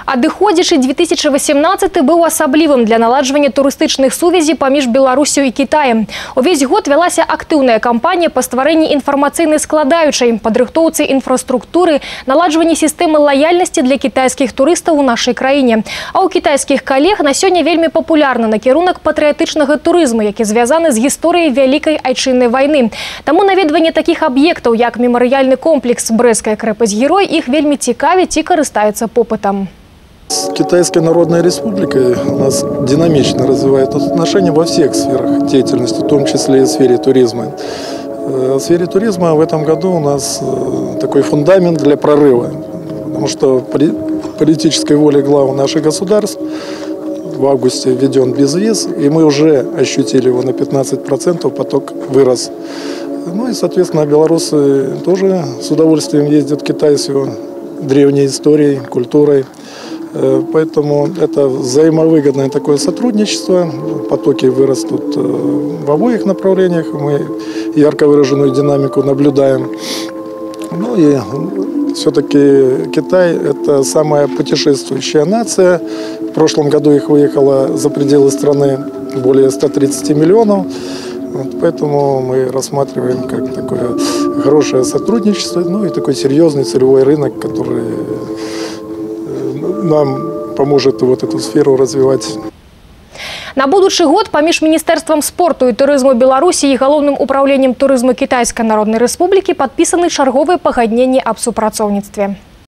Адыходзячы 2018 быў асаблівым для наладжвання турыстычных сувязей паміж Беларусью і Кітаем. Увесь год вялася актыўная кампанія па стварэнні інфармацыйнай складаючай, падрыхтоўцы інфраструктуры, наладжванні сістэмы лаяльнасці для кітайскіх турыстаў у нашай краіне. А ў кітайскіх калег на сёння вельмі папулярны накірунак патрыятычнага турызму, які звязаны з гісторыяй Вялікай айчыннай вайны. Таму наведванне такіх аб'ектаў, як мемарыяльны комплекс «Брэсцкая крэпасць-герой», іх вельмі цікавіць і карыстаюцца попытам. С Китайской Народной Республикой у нас динамично развивают отношения во всех сферах деятельности, в том числе и в сфере туризма. В сфере туризма в этом году у нас такой фундамент для прорыва, потому что политической волей глав наших государств в августе введен безвиз, и мы уже ощутили его на 15%, поток вырос. Ну и, соответственно, белорусы тоже с удовольствием ездят в Китай с его древней историей, культурой. Поэтому это взаимовыгодное такое сотрудничество. Потоки вырастут в обоих направлениях. Мы ярко выраженную динамику наблюдаем. Ну и все-таки Китай – это самая путешествующая нация. В прошлом году их выехало за пределы страны более 130 миллионов. Поэтому мы рассматриваем как такое хорошее сотрудничество, ну и такой серьезный целевой рынок, который нам поможет вот эту сферу развивать. На будучы год паміж Міністэрствам спорту і турызму Беларусі і Галоўным управленнем турызму Кітайскай Народнай Рэспублікі падпісаны чарговыя пагадненні аб супрацоўніцтве.